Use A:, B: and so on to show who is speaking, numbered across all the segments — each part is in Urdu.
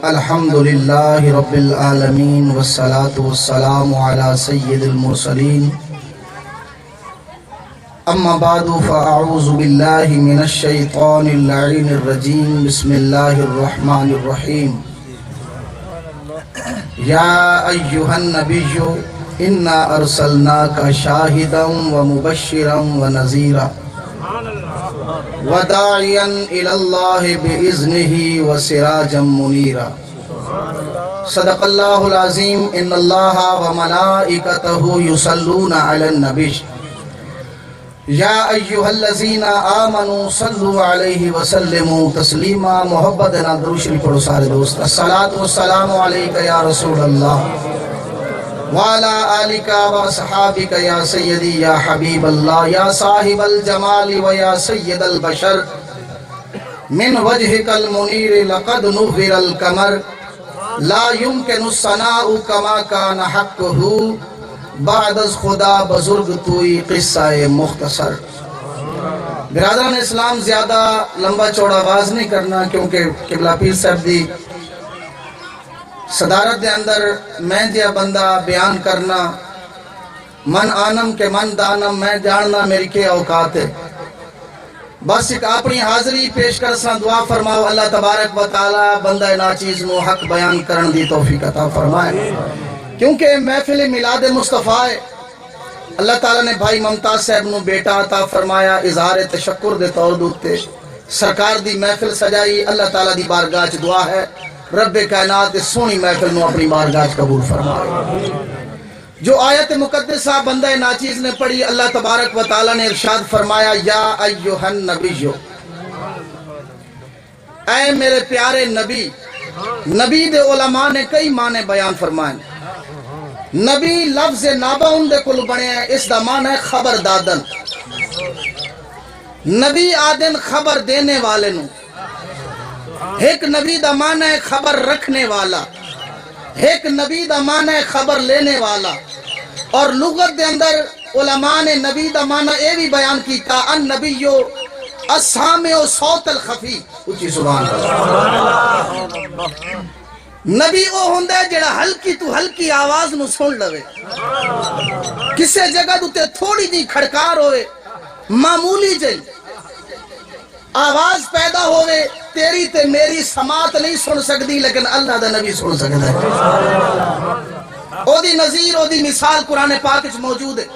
A: الحمد للہ رب العالمین والصلاة والسلام علی سید المرسلین اما بعد فاعوذ باللہ من الشیطان اللعین الرجیم بسم اللہ الرحمن الرحیم یا ایہا النبی انا ارسلناک شاہدا ومبشرا ونذیرا وداعیا الی اللہ بإذنہ وسراجا منیرا صدق اللہ العظیم ان اللہ وملائکتہ یصلون علی النبی یا ایہا الذین آمنوا صلوا علیہ وسلموا تسلیما محبت درود شریف پڑھو سارے دوست الصلاۃ والسلام علیکہ یا رسول اللہ وعلا آلکہ واصحابکہ یا سیدی یا حبیب اللہ یا صاحب الجمال و یا سید البشر من وجہک المنیر لقد نور القمر لا يمکن الثناء کما کان حقہ بعد از خدا بزرگ توئی قصہ مختصر۔ برادران اسلام زیادہ لمبا چوڑا آواز نہیں کرنا کیونکہ قبلہ پیر صاحب دی صدارت دے اندر میں دیا بندہ بیان کرنا من آنم کے من دانم میں جاننا میری کے اوقات ہے۔ بس ایک اپنی حاضری پیش کر سا دعا فرماؤ اللہ تبارک و تعالی بندہ ناچیز نو حق بیان کرن دی توفیق عطا فرمائے، کیونکہ محفل میلاد مصطفیٰ ہے۔ اللہ تعالیٰ نے بھائی ممتاز صاحب نو بیٹا عطا فرمایا، اظہار تشکر دے طور دوتے سرکار دی محفل سجائی۔ اللہ تعالیٰ دی بارگاہ چ دعا ہے رب کائنات سونی محفل نو اپنی بارگاہ قبول فرمائے۔ جو آیت مقدسہ بندہ ناچیز نے پڑھی، اللہ تبارک و تعالیٰ نے ارشاد فرمایا یا ایہا النبی، اے میرے پیارے نبی۔ نبی دے علماء نے کئی معنی بیان فرمائے۔ نبی لفظ نابا ان دے کل بنے ہیں، اس دا معنی ہے خبر دادن۔ نبی آدن خبر دینے والے نو، ایک نبی دا معنی ہے خبر رکھنے والا، ایک نبی دا معنی ہے خبر لینے والا۔ اور لغت دے اندر علماء نے نبی دا معنی اے بھی بیان کیتا النبیو السامع صوت الخفی، اچھی سبحان اللہ۔ نبی او ہوندے جڑا ہلکی تو ہلکی آواز نو سن لوے، کسے جگہ دوتے تھوڑی دی کھڑکار ہوئے، معمولی جئی آواز پیدا ہوئے، تیری تے میری سماعت نہیں سن سکتی لیکن اللہ دا نبی سن سکتا ہے۔ او دی نظیر او دی مثال قرآن پاک وچ موجود ہے۔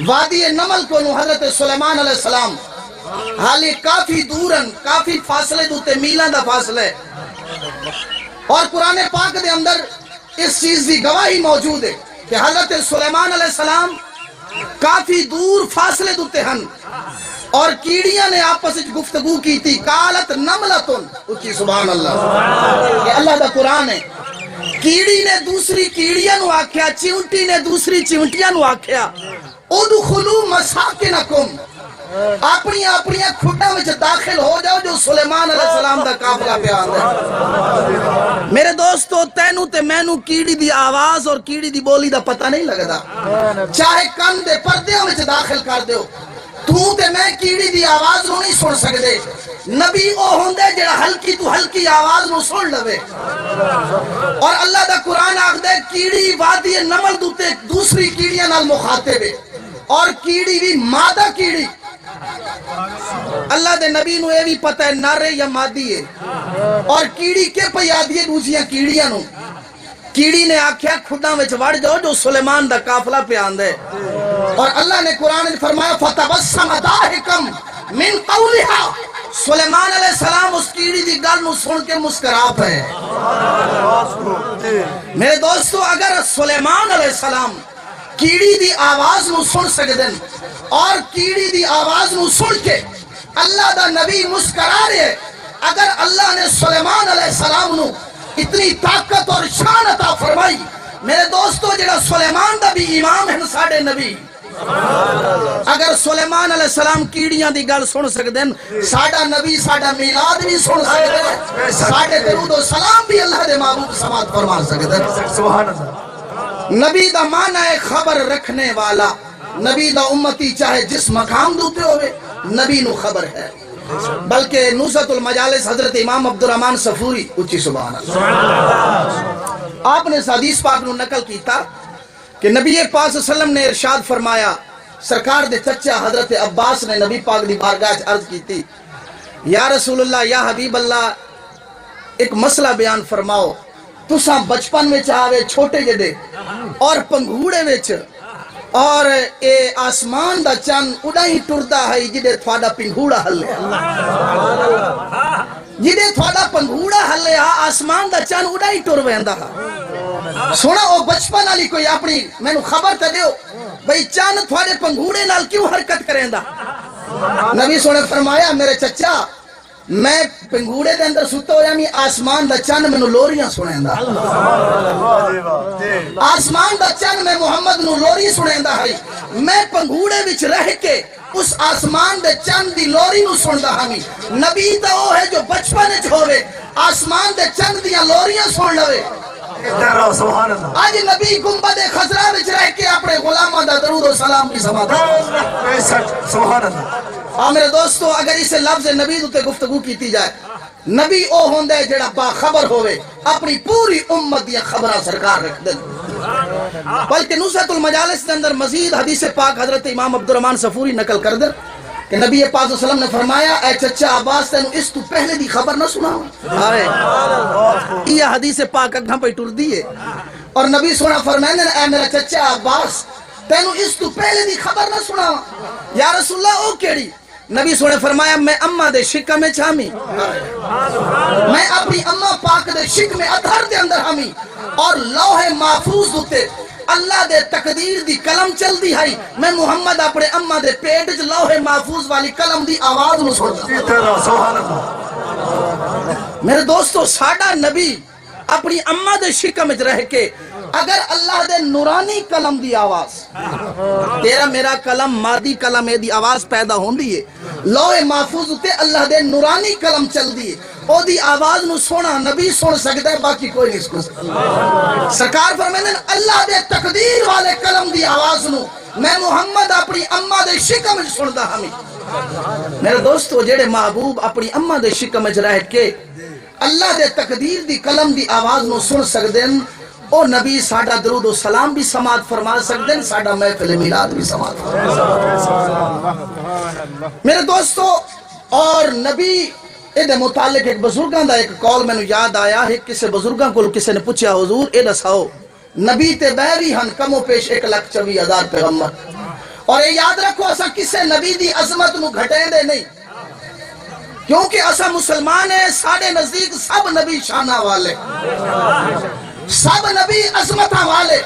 A: وادی نمل کو نو حضرت سلیمان علیہ السلام حالی کافی دورن، کافی فاصلے دوتے میلان دا فاصلے، اور قرآن پاک دے اندر اس چیز دی گواہی موجود ہے کہ حضرت سلیمان علیہ السلام کافی دور فاصلے دوتے ہن، اور کیڑیاں نے آپس گفتگو کی تھی۔ قالت نملتن، اچھی سبحان اللہ، کہ اللہ دا قرآن ہے۔ کیڑی نے دوسری کیڑیاں نو آکھیا، چیونٹی نے دوسری چیونٹیاں نو آکھیا ادخلوا مساکنکم، اپنی اپنی کھڈاں وچ داخل ہو جاؤ جو سلیمان علیہ السلام دا قافلہ پہ آندا ہے۔ میرے دوستو تینو تے مینو کیڑی دی آواز اور کیڑی دی بولی دا پتہ نہیں لگدا، چاہے کن دے پردیاں وچ داخل کر دیو، تو تے میں کیڑی دی آواز نو نہیں سن سکدے۔ نبی او ہوندے جڑا ہلکی تو ہلکی آواز نو سن لوے، اور اللہ دا قرآن آکھدے کیڑی وادی نمل دوتے دوسری کیڑیاں نال مخاطب ہے، اور کیڑی بھی مادہ کیڑی۔ اللہ دے نبی نو اے بھی پتہ ہے نر ہے یا مادی ہے، اور کیڑی کے پہ آدھی ہے دوسریاں کیڑیاں نو۔ کیڑی نے آکھیا کھڈاں وچ وڑ جاؤ جو سلیمان دا قافلہ پہ آندا ہے، اور اللہ نے قرآن نے فرمایا فتبسم ضاحکا من قولہا، سلیمان علیہ السلام اس کیڑی دی گل نو سن کے مسکرا پے۔ میرے دوستو اگر سلیمان علیہ السلام کیڑی دی آواز نو سن سکدن، اور کیڑی دی آواز نو سن کے اللہ دا نبی مسکرا رہے، اگر اللہ نے سلیمان علیہ السلام نو اتنی طاقت اور شان عطا فرمائی، میرے دوستو جڑا سلیمان دا بھی امام ہے ساڑے نبی، اگر سلیمان علیہ السلام کیڑیاں دی گل سن سکدن، ساڑا نبی ساڑا میلاد بھی سن سکدن، ساڑے درود و سلام بھی اللہ دے محبوب سماعت فرما سکدن۔ سبحان اللہ۔ نبی دا معنی ہے خبر رکھنے والا۔ نبی دا امتی چاہے جس مقام دوتے ہوئے نبی نو خبر ہے۔ بلکہ نصرت المجالس حضرت امام عبدالرحمن صفوری اچھی سبحان اللہ آپ نے اس حدیث پاک نو نقل کیتا کہ نبی پاک صلی اللہ علیہ وسلم نے ارشاد فرمایا سرکار دے چچا حضرت عباس نے نبی پاک دی بارگاہ عرض کی تھی یا رسول اللہ یا حبیب اللہ ایک مسئلہ بیان فرماؤ تساں بچپن میں چاہوے چھوٹے جدے اور پنگھوڑے وچ اور اے آسمان دا چند اڑا ہی ٹردا ہے جدے تھوڑا پنگھوڑا ہلے جدے تھوڑا پنگھوڑا ہلے آسمان دا چند اڑا ہی ٹر ویندا سونا او بچپن والی کوئی اپنی مینوں خبر تے دیو بھئی چند تھوڑے پنگھوڑے نال کیوں حرکت کریندا نبی سونے فرمایا میرے چچا میں پنگھوڑے دے اندر ستا ہو یعنی آسمان دا چند میں نو لوریاں سنیں دا آسمان دا چند میں محمد نو لوری سنیں دا ہے میں پنگھوڑے وچ رہ کے اس آسمان دے چند دی لوری نو سن دا ہمیں نبی دا وہ ہے جو بچپن اچ ہوئے آسمان دے چند دیاں لوریاں سن لوے آج نبی گنبد خضرا وچ رہ کے اپنے غلامہ دا درود و سلام کی سماعت سبحان اللہ میرے دوستو اگر اسے لفظ نبی دوتے گفتگو کیتی جائے نبی او ہوندہ ہے جڑا باخبر ہوئے اپنی پوری امت دیا خبرہ سرکار رکھ دیں بلکہ نصرت المجالس کے اندر مزید حدیث پاک حضرت امام عبدالرحمن صفوری نقل کر در کہ نبی پاک صلی اللہ علیہ وسلم نے فرمایا اے چچا عباس تینوں اس تو پہلے دی خبر نہ سناؤں یہ حدیث پاک اگھاں پہ ٹر دیئے اور نبی سونا فرمائنے اے میرا چچا عباس تینوں اس تو پہلے دی خبر نہ سناؤں یا رسول اللہ او کیڑی نبی سونے فرمایا میں اماں دے شکہ میں چھامی میں اپنی اماں پاک دے شک میں ادھر دے اندر ہمی اور لوح محفوظ ہوتے اللہ دے تقدیر دی کلم چل دی ہے میں محمد اپنے اماں دے پیٹ جو لوح محفوظ والی کلم دی آواز نو سنتا میرے دوستو ساڑا نبی اپنی اماں دے شکہ میں رہ کے اگر اللہ دے نورانی کلم دی آواز تیرا میرا کلم مادی کلم دی آواز پیدا ہون دیئے لوح محفوظ ہوتے اللہ دے نورانی کلم چل دیئے او دی آواز نو سونا نبی سن سکتا ہے باقی کوئی نہیں سن سکتا سرکار فرمائنے اللہ دے تقدیر والے کلم دی آواز نو میں محمد اپنی اماں دے شکہ میں سندا ہمیں میرے دوستو جیڑے محبوب اپنی اماں دے شکہ میں رہ کے اللہ دے تقدیر دی کلم دی آواز نو سن سکتے ہیں او نبی ساڑھا درود و سلام بھی سماعت فرما سکتے ہیں ساڑھا محفل میلاد بھی سماعت فرما میرے دوستو اور نبی ایدے متعلق ایک بزرگان دا ایک کال میں نے یاد آیا ہے کسے بزرگان کو کسے نے پوچھا حضور اے دساؤ نبی تے بیوی ہن کمو پیش 1,24,000 پیغمبر اور یہ یاد رکھو اسا کسے نبی دی عظمت نو گھٹیں دے نہیں کیونکہ اسا مسلمان ہیں ساڑھے نزدیک سب نبی شانہ والے سب نبی عظمتہ والے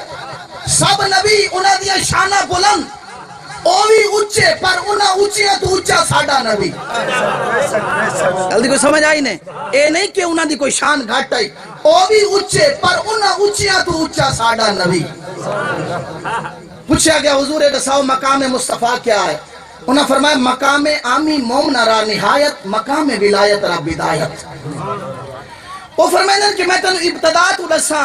A: سب نبی انہاں دیا شانہ بلند اوہی اچھے پر انہاں اچھے تو اچھا ساڑھا نبی جلدی کوئی سمجھ آئی نہیں اے نہیں کہ انہاں دی کوئی شان گھٹ آئی اوہی اچھے پر انہاں اچھے تو اچھا ساڑھا نبی پوچھا گیا حضور دساؤ مقام مصطفیٰ کیا ہے انہاں فرمایا مقام آمی مومنہ را نہایت مقام ولایت را بدایت وہ فرمائیں کہ میں تنو ابتدا تو دساں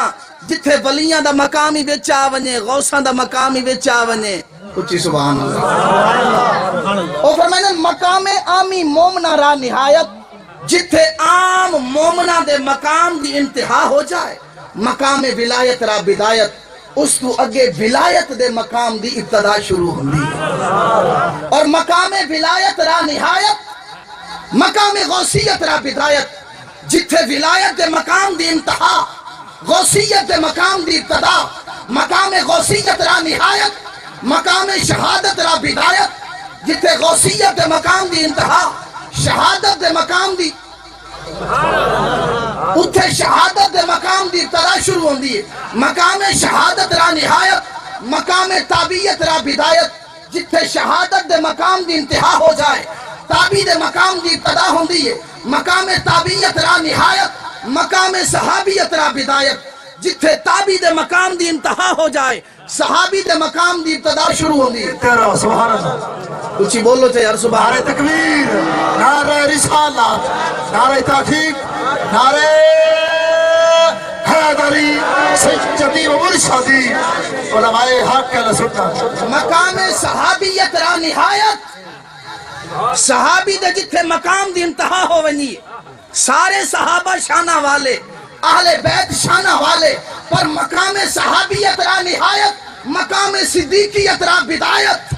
A: جتھے ولیاں دا مقامی وچا ونجے غوثاں دا مقامی وچا ونجے اچھی سبحان اللہ وہ فرمائیں مقام آمی مومنہ را نہایت جتھے عام مومنہ دے مقام دی انتہا ہو جائے مقام ولایت را بدایت اس تو اگے ولایت دے مقام دی ابتدا شروع ہوندی اور مقام ولایت را نہایت مقام غوثیت را بدایت جتھے ولایت دے مقام دی انتہا غوثیت دے مقام دی ابتدا مقام غوثیت را نہایت مقام شہادت را بدایت جتھے غوثیت دے مقام دی انتہا شہادت دے مقام دی اتھے شہادت دے مقام دی ابتدا شروع ہوندی ہے مقام شہادت را نہایت مقام تابعیت را بدایت جتھے شہادت دے مقام دی انتہا ہو جائے تابعی دے مقام دی ابتدا ہوندی ہے مقام تابعیت را نہایت مقام صحابیت را بدایت جتھے تابعی دے مقام دی انتہا ہو جائے صحابی دے مقام دی ابتدا شروع ہوندی ہے تیرا سبحان اللہ کچھ بولو چاہے ہر سبحان نعرہ تکبیر نعرہ رسالت نعرہ تحقیق نعرہ حیدری سجدی و مرشدی علماء حق کا سنت مقام صحابیت را نہایت صحابی دے جتھے مقام دی انتہا ہو ونی سارے صحابہ شانہ والے اہل بیت شانہ والے پر مقام صحابیت را نہایت مقام صدیقیت را بدایت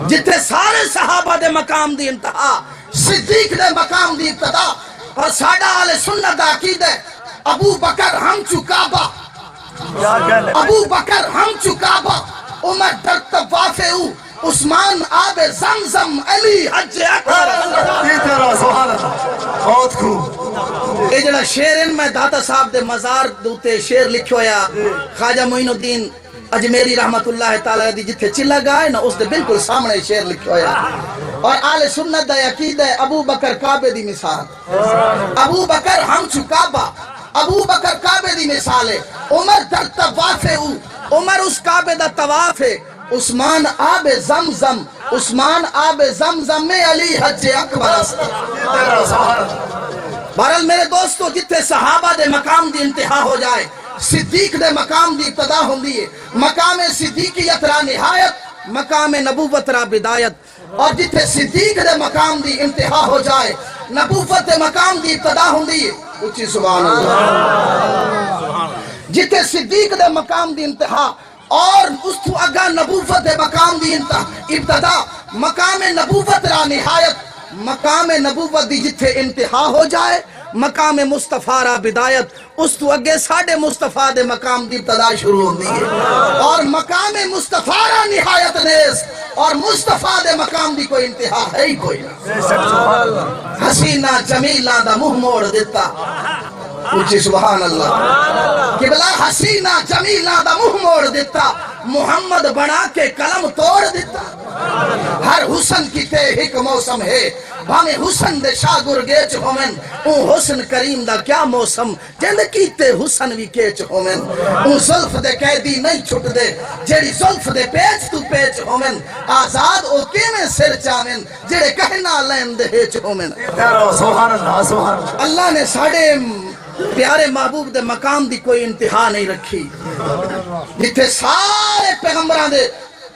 A: جتھے سارے صحابہ دے مقام دی انتہا صدیق دے مقام دی ابتدا اور ساڑا اہل سنت دا عقید ہے ابو بکر ہم چکابہ ابو بکر ہم چکابہ عمر در طواف او عثمان آب زمزم علی حج اکبر
B: بہت خوب
A: اے جڑا شیر ان میں داتا صاحب دے مزار دوتے شیر لکھو یا خواجہ معین الدین اجمیری رحمت اللہ تعالی دی جتھے چلا گائے نا اس دے بالکل سامنے شیر لکھو یا اور آل سنت دا عقید ہے ابو بکر کعبے دی مثال ابو بکر ہم چکابہ ابو بکر کعبے دی مثال ہے عمر در طواف او عمر اس کعبے دا طواف ہے عثمان آب زمزم عثمان آب زمزم میں علی حج اکبر بہرحال میرے دوستو جتھے صحابہ دے مقام دی انتہا ہو جائے صدیق دے مقام دی ابتدا ہوندی ہے مقام صدیقیت را نہایت مقام نبوت را بدایت اور جتھے صدیق دے مقام دی انتہا ہو جائے نبوت دے مقام دی ابتدا ہوندی ہے اچھی سبحان اللہ جتھے صدیق دے مقام دی انتہا اور اس تو اگا نبوت دے مقام دی ابتدا مقام نبوت را نہایت مقام نبوت دی جتھے انتہا ہو جائے مقام مصطفیٰ را بدایت اس تو اگے ساڑھے مصطفیٰ دے مقام دی ابتدا شروع ہوندی ہے اور مقام مصطفیٰ را نہایت نیز اور مصطفیٰ دے مقام دی کوئی انتہا ہے ہی کوئی نہ حسینہ جمیلہ دا منہ موڑ دیتا اچھی سبحان اللہ قبلہ حسینہ جمیلہ دا منہ موڑ دیتا محمد بنا کے قلم توڑ دیتا ہر حسن کی تے ایک موسم ہے بھامے حسن دے شاگر گیچ ہومن اون حسن کریم دا کیا موسم جند کیتے حسن بھی کیچ ہومن اون ظلف دے قیدی نہیں چھٹ دے جیڑی ظلف دے پیچ تو پیچ ہومن آزاد اوکے میں سر چامن جیڑے کہنا لین دے ہیچ ہومن اللہ نے ساڑھے پیارے محبوب دے مقام دی کوئی انتہا نہیں رکھی جتھے سارے پیغمبران دے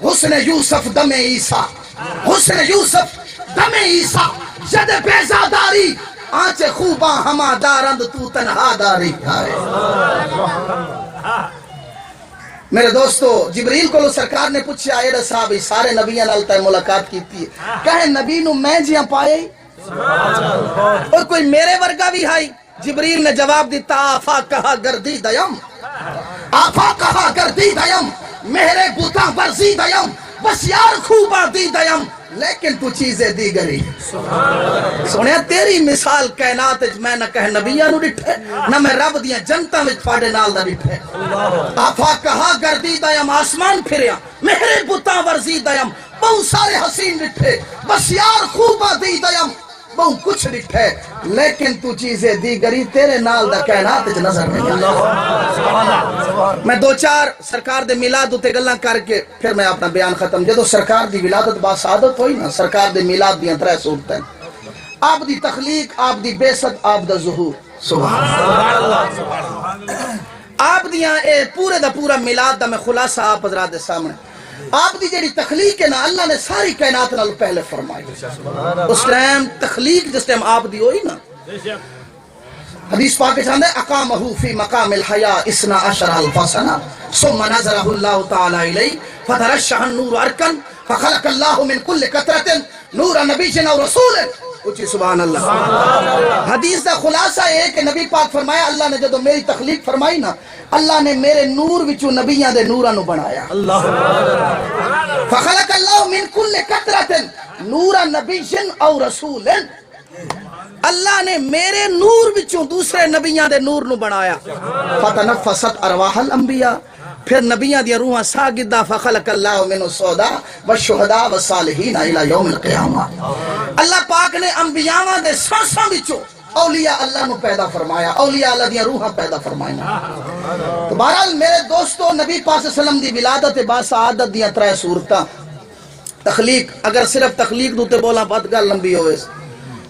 A: حسن یوسف دم عیسیٰ حسن یوسف دم عیسیٰ جد بیزاداری آنچے خوباں ہما دارند تو تنہا داری میرے دوستو جبریل کو سرکار نے پوچھا ایڈا صاحب سارے نبیاں نالتا ہے ملاقات کیتی ہے کہے نبی نو میں جیاں پائے اور کوئی میرے ورگا بھی ہائی جبریل نے جواب دیتا آفا کہا گردی دیم آفا کہا گردی دیم میرے بوتا ورزی دیم بس یار خوبا دی دیم لیکن تو چیزیں دی گری سنیا تیری مثال کائنات میں نہ کہہ نبیاں نو ڈٹھے نہ میں رب دیاں جنتا میں پھاڑے نال دا ڈٹھے آفا کہا گردی دیم آسمان پھریا میرے بوتا ورزی دیم بہت سارے حسین ڈٹھے بس یار خوبا دی دیم بہت کچھ ڈٹھے لیکن تو چیزیں دی گری تیرے نال دا کائنات جو نظر نہیں میں دو چار سرکار دے میلاد تے گلاں کر کے پھر میں اپنا بیان ختم جدو سرکار دی ولادت با سعادت ہوئی نا سرکار دے میلاد دیاں ترے صورتیں آپ دی تخلیق آپ دی بعثت آپ دا ظہور سبحان اللہ آپ دیاں اے پورے دا پورا میلاد دا میں خلاصہ آپ حضرات دے سامنے آپ دی جڑی تخلیق ہے نا اللہ نے ساری کائنات نال پہلے فرمائی اس ٹائم تخلیق جس ٹائم آپ دی ہوئی نا حدیث پاک کے چاندے اقامہو فی مقام الحیاء اسنا عشر الف سنہ ثم نظرہ اللہ تعالی الی فترشح النور ارکن فخلق اللہ من کل قطرت نور نبی جن و رسول اچھی سبحان اللہ حدیث دا خلاصہ ہے کہ نبی پاک فرمایا اللہ نے جدو میری تخلیق فرمائی نا اللہ نے میرے نور وچو نبیاں دے نوراں نو بنایا فخلق اللہ من کل قطرت نور نبی جن او رسول اللہ نے میرے نور وچوں دوسرے نبیاں دے نور نو بنایا فتنفست ارواح الانبیاء پھر نبیاں دی روحاں ساگدہ فخلق اللہ من السودا والشہداء والصالحین الى یوم القیامہ اللہ پاک نے انبیاء دے سانساں وچوں اولیاء اللہ نو پیدا فرمایا اولیاء اللہ دی روحاں پیدا فرمایا تو بہرحال میرے دوستو نبی پاک صلی اللہ علیہ وسلم دی ولادت با سعادت دیاں ترے صورتاں تخلیق اگر صرف تخلیق دوتے بولا بات گل لمبی ہوئے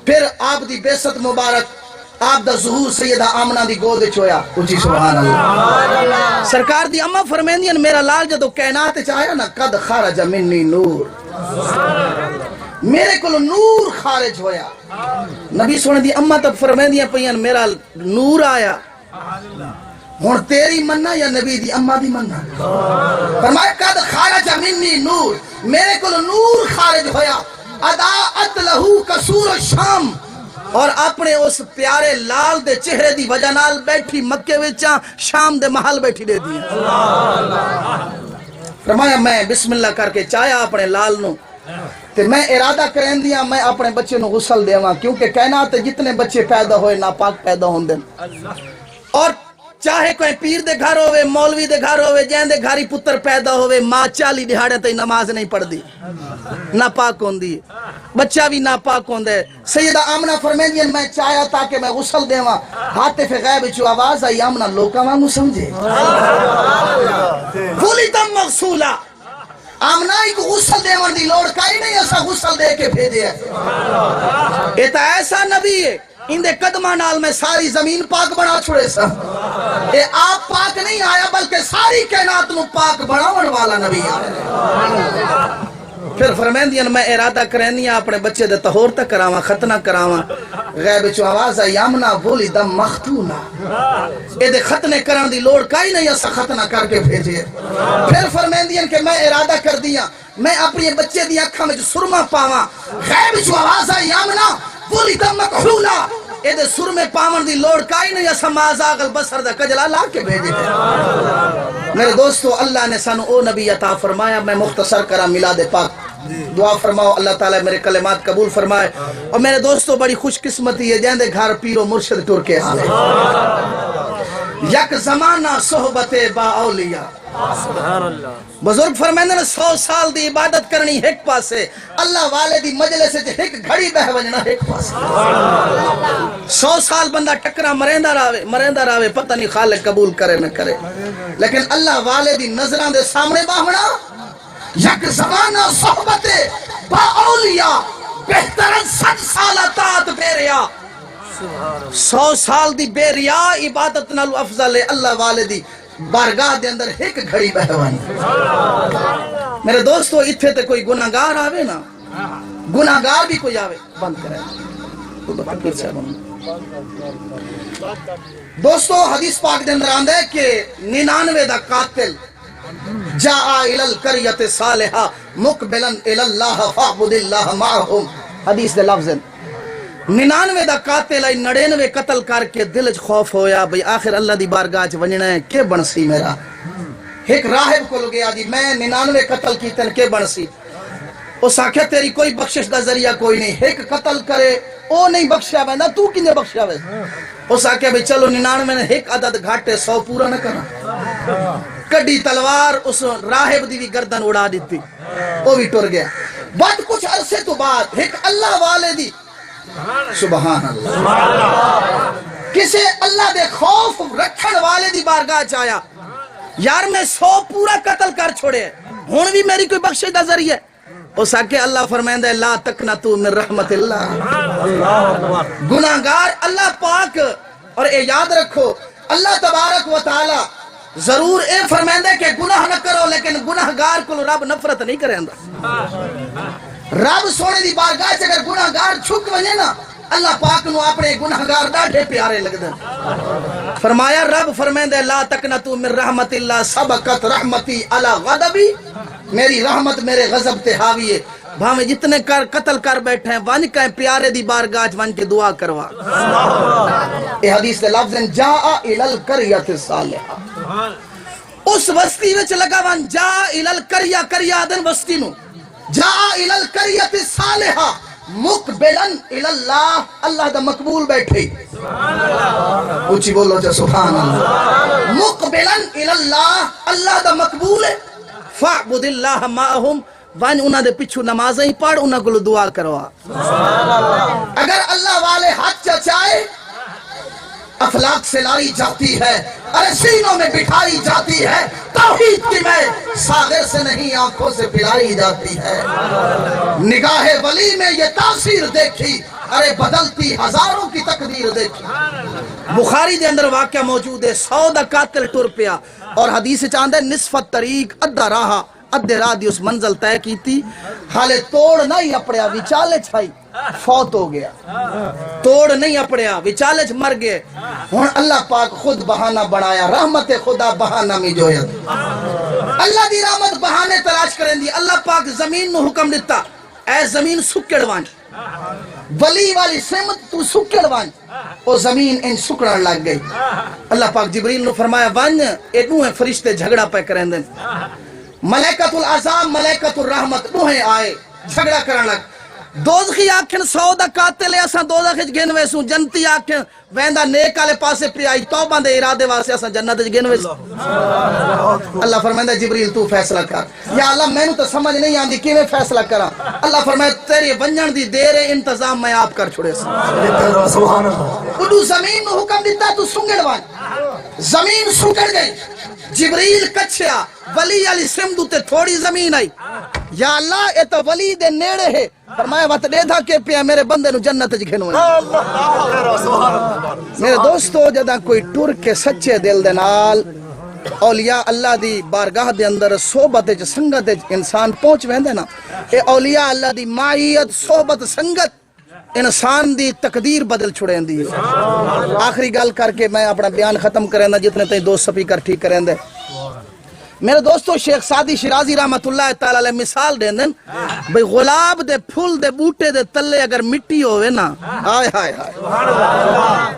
A: پھر آپ دی بعثت مبارک آپ دا ظہور سیدہ آمنہ دی گود چویا اچھی سبحان اللہ سرکار دی اماں فرمیندین میرا لال جدو کائنات چاہیا نا قد خرج منی نور میرے کو نور خارج ہویا نبی سونے دی اماں تب فرمیندیاں پئیان میرا نور آیا ہن تیری مننا یا نبی دی اماں دی مننا فرمایا قد خارج منی نور میرے کو نور خارج ہویا اضاءت لہو قصور الشام اور اپنے اس پیارے لال دے چہرے دی وجہ نال بیٹھی مکے وچاں شام دے محل بیٹھی دے دی فرمایا میں بسم اللہ کر کے چایا اپنے لال نو تے میں ارادہ کریں دیا میں اپنے بچے نو غسل دیواں کیونکہ کائنات جتنے بچے پیدا ہوئے ناپاک پیدا ہوندے اور چاہے کوئی پیر دے گھر ہوئے مولوی دے گھر ہوئے جہاں دے گھاری پتر پیدا ہوئے ماں 40 دہاڑے تے نماز نہیں پڑھ دی ناپاک ہوندی بچہ بھی ناپاک ہوندے سیدہ آمنہ فرمیندی میں چاہیا تاکہ میں غسل دیواں حاطف غیب چو آواز آئی آمنہ لوکا وانگو سمجھے ولیدم مغسولہ آمنہ ہی کو غسل دیوان دی لوڑ کائی نہیں ایسا غسل دے کے بھیجے ہے ایتا ایسا نبی ہے ان دے قدمہ نال میں ساری زمین پاک بنا چھوڑے سا اے آپ پاک نہیں آیا بلکہ ساری کائنات نو پاک بناون والا نبی آیا پھر فرمیندیاں میں ارادہ کرینیاں اپنے بچے دے طہور تک کراواں ختنہ کراواں غیب چو آواز آئی آمنہ بولی دم مختونہ اے دے ختنے کرن دی لوڑ کائی نہیں ایسا ختنہ کر کے بھیجے پھر فرمیندیاں کہ میں ارادہ کر دیا میں اپنے بچے دی اکھا میں جو سرما پاواں غیب چو آواز آئی آمنہ بولی دم مکحولہ اے دے سر میں پاون دی لوڑ کائی نہیں ایسا مازاغ البصر دا کجلا لا کے بھیجے میرے دوستو اللہ نے سانو او نبی عطا فرمایا میں مختصر کرا میلاد پاک دعا فرماؤ اللہ تعالیٰ میرے کلمات قبول فرمائے اور میرے دوستو بڑی خوش قسمتی ہے جہاں دے گھر پیر و مرشد ٹر کے آلے یک زمانہ صحبت با اولیاء بزرگ فرمیندے نے 100 سال دی عبادت کرنی ایک پاسے اللہ والے دی مجلس سے ایک گھڑی بہ وجنا ایک پاسے 100 سال بندہ ٹکرا مریندہ راوے پتہ نہیں خالق قبول کرے نہ کرے لیکن اللہ والے دی نظران دے سامنے باہنا یک زمانہ صحبت با اولیاء بہترین 100 سال اطاعت بے ریا 100 سال دی بے ریا عبادت نالو افضل ہے اللہ والے دی بارگاہ دے اندر ایک گھڑی بہوانی میرے دوستو اتھے تے کوئی گناہگار آوے نا گناہگار بھی کوئی آوے بند کرے دوستو حدیث پاک دے اندر آندے کہ 99 دا قاتل جاء الى القریت صالحہ مقبلا الى اللہ فاعبد اللہ معہم حدیث دے لفظ 99 دا قاتل ہے 99 قتل کر کے دل خوف ہویا بھئی آخر اللہ دی بارگاہ چ ونجنا ہے کہ بنسی میرا ایک راہب کو گیا جی میں 99 قتل کیتن کہ بنسی اس آکھیا تیری کوئی بخشش دا ذریعہ کوئی نہیں ایک قتل کرے او نہیں بخشیا بیندا تو کنے بخشیا وے اس آکھیا بھئی چلو 99 نے ایک عدد گھاٹے 100 پورا نہ کرنا کڈی تلوار اس راہب دی بھی گردن اڑا دیتی وہ بھی ٹر گیا بعد کچھ عرصے تو بعد ایک اللہ والے دی سبحان اللہ کسے اللہ دے خوف رکھن والے دی بارگاہ چایا یار میں 100 پورا قتل کر چھوڑے ہون بھی میری کوئی بخشش دا ذریعہ اس آکے اللہ فرمائندہ ہے لا تقنطوا من رحمت اللہ گناہگار اللہ پاک اور اے یاد رکھو اللہ تبارک و تعالی ضرور اے فرمائندہ کہ گناہ نہ کرو لیکن گناہگار کو رب نفرت نہیں کریں رب سونے دی بارگاہ سے اگر گناہگار چھک وجے نا اللہ پاک نو اپنے گناہگار ڈاڑھے پیارے لگ دیں فرمایا رب فرمائندہ لا تقنطوا من رحمت اللہ سبقت رحمتی علی غضبی میری رحمت میرے غضب تے حاوی ہے بھاویں جتنے قتل کر بیٹھے ہیں ون کہیں پیارے دی بارگاہ ون کے دعا کروا یہ حدیث دے لفظ جاء الی القریۃ الصالحہ اس وسطی وچ لگا ون جاء الی القریہ قریہ دن وسطی نو جاء الی القریۃ الصالحہ مقبلا الی اللہ اللہ دا مقبول بیٹھے اونچی بولو جا سبحان اللہ مقبلا الی اللہ اللہ دا مقبول ہے فاعبد اللہ معہم وان انہاں دے پچھو نمازیں ہی پڑھ انہاں کو دعا کروا اگر اللہ والے ہاتھ چاچائے افلاک سے لاری جاتی ہے ارے سینوں میں بٹھائی جاتی ہے توحید کی میں ساغر سے نہیں آنکھوں سے پلائی جاتی ہے نگاہ ولی میں یہ تاثیر دیکھی ارے بدلتی ہزاروں کی تقدیر دیکھی بخاری دے اندر واقعہ موجود ہے 100 دا قاتل ٹر پیا اور حدیث چاندے نصف طریق ادھا راہا ادھے راہ دی اس منزل طے کیتی حالے توڑ نہیں اپڑیا وچالے چھائی فوت ہو گیا توڑ نہیں اپڑیا وچالے چھ مر گئے ہن اللہ پاک خود بہانہ بنایا رحمت خدا بہانہ میں جویت اللہ دی رحمت بہانے تلاش کریں دی اللہ پاک زمین نو حکم دیتا اے زمین سکڑ وان ولی والی سمت تو سکڑ وان او زمین ان سکڑن لگ گئی اللہ پاک جبریل نو فرمایا وان اے دوہیں فرشتے جھگڑا پہ کریں دیں ملائکۃ العذاب ملائکۃ الرحمت دوہیں آئے جھگڑا کرن لگ دوزخی آکھن 100 دا قاتل ہے اساں دوزخ وچ گن ویسوں جنتی آکھن ویندا نیک والے پاسے پیائی توبہ دے ارادے واسطے اساں جنت وچ گن ویسوں اللہ فرماندا جبریل تو فیصلہ کر یا اللہ مینوں تو سمجھ نہیں آندی کیویں فیصلہ کراں اللہ فرمایا تیرے ونجن دی دیر ہے انتظام میں آپ کر چھڑے
B: سبحان اللہ
A: اڈو زمین نو حکم دیتا تو سنگڑ وان زمین سکڑ گئی جبریل کچھیا ولی علی سمدو تے تھوڑی زمین آئی یا اللہ اے تو ولی دے نیڑے ہے فرمایا وقت دے تھا کہ پیا میرے بندے نو جنت وچ گھنو میرے دوستو جدا کوئی ٹر کے سچے دل دے نال اولیاء اللہ دی بارگاہ دے اندر صحبت وچ سنگت وچ انسان پہنچ ویندے نا اے اولیاء اللہ دی معیت صحبت سنگت انسان دی تقدیر بدل چھڑیں دی آخری گل کر کے میں اپنا بیان ختم کریں دا جتنے تین دوست سپیکر ٹھیک کریں دے میرے دوستو شیخ سعدی شرازی رحمت اللہ تعالی علیہ مثال دیں دیں بھئی غلاب دے پھول دے بوٹے دے تلے اگر مٹی ہوئے نا آئے ہائے ہائے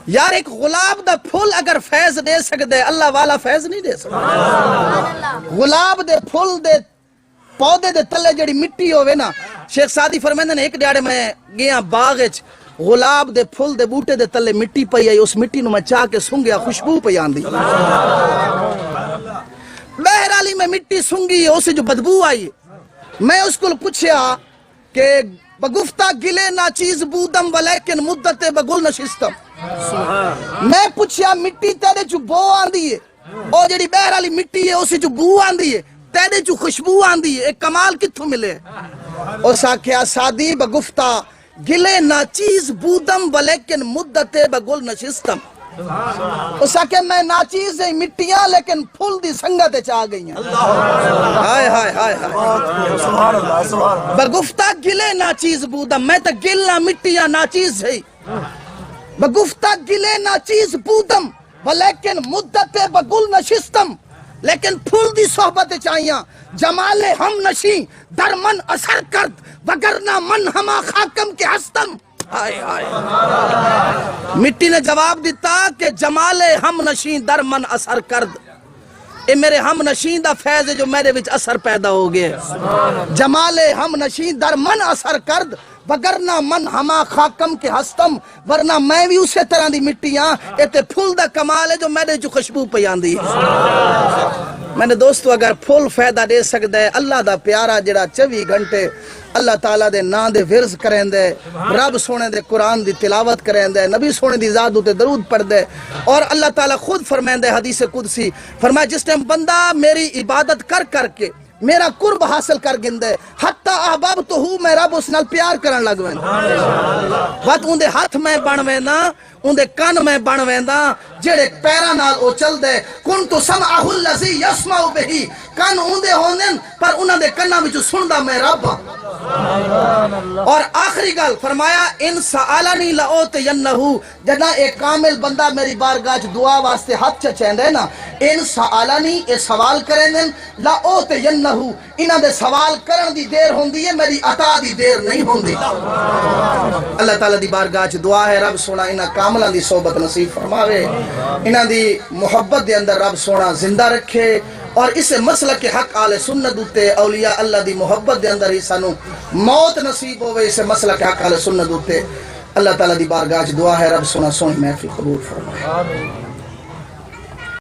A: یار ایک غلاب دا پھول اگر فیض دے سکتے اللہ والا فیض نہیں دے سکتے غلاب دے پھول دے پودے دے تلے جڑی مٹی ہوئے نا شیخ سعدی فرمیندے نے ایک ڈیاڑے میں گیا باغچ غلاب دے پھول دے بوٹے دے تلے مٹی پئی آئی اس مٹی نو میں چاہ کے سنگیا خوشبو پئی آندی بہرالی میں مٹی سنگی اسے جو بدبو آئی میں اس کو پوچھیا کہ بگفتہ گلے نا چیز بودم ولیکن مدت بگل نشستم میں پوچھیا مٹی تیرے جو بو آندی ہے او جڑی بہرالی مٹی ہے اسے جو بو آندی ہے تیرے جو خوشبو آندی ہے ایک کمال کتھوں ملے اس آکھیا سادی بگفتہ گلے نا چیز بودم ولیکن مدت بگل نشستم اس آکھیا میں ناچیز ہے مٹیاں لیکن پھول دی سنگت چاہ گئی ہیں ہائے ہائے ہائے بگفتہ گلے نا چیز بودم میں تا گلنا مٹیاں ناچیز ہے بگفتہ گلے نا چیز بودم ولیکن مدت بگل نشستم لیکن پھول دی صحبت چاہیاں جمال ہم نشیں در من اثر کرد وگرنہ من ہما خاکم کے ہستم آئے آئے مٹی نے جواب دیتا کہ جمال ہم نشیں در من اثر کرد اے میرے ہم نشیں دا فیض جو میرے وچ اثر پیدا ہو گیا جمال ہم نشیں در من اثر کرد وگرنہ من ہما خاکم کے ہستم ورنہ میں بھی اسی طرح دی مٹیاں اے تے پھول دا کمال ہے جو میرے جو خوشبو پیان دی میں نے دوستو اگر پھول فائدہ دے سکتا ہے اللہ دا پیارا جڑا 24 گھنٹے اللہ تعالیٰ دے نا دے ورز کریں دے رب سونے دے قرآن دی تلاوت کریں دے نبی سونے دی ذات تے درود پڑھ دے اور اللہ تعالیٰ خود فرمائیں دے حدیث قدسی فرمائے جس ٹائم بندہ میری عبادت کر کر کے میرا قرب حاصل کر گندے حتی احباب تو ہوں میں رب اس نال پیار کرن لگ وینا وقت اندے ہاتھ میں بن وینا اندے کان میں بن وینا جڑے پیرا نال او چل دے کن تو سمعہ اللذی یسمعو بہی کان اندے ہوندن پر انہاں دے کناں وچوں سندا میں رب اور آخری گل فرمایا ان سآلانی لأوتینہو جنا ایک کامل بندہ میری بارگاہ دعا واسطے ہاتھ چچیندے نا ان سآلانی اے سوال کریں دن لأوتینہو انہاں دے سوال کرن دی دیر ہوندی ہے میری عطا دی دیر نہیں ہوندی اللہ تعالیٰ دی بارگاہ دعا ہے رب سونا انہاں کاملان دی صحبت نصیب فرماوے انہاں دی محبت دے اندر رب سونا زندہ رکھے اور اسے مسلک حق آل سنت دوتے اولیاء اللہ دی محبت دے اندر ہی سانو موت نصیب ہوئے اسے مسلک حق آل سنت دوتے اللہ تعالیٰ دی بارگاہ دعا ہے رب سونا سونی محفل قبول فرمائے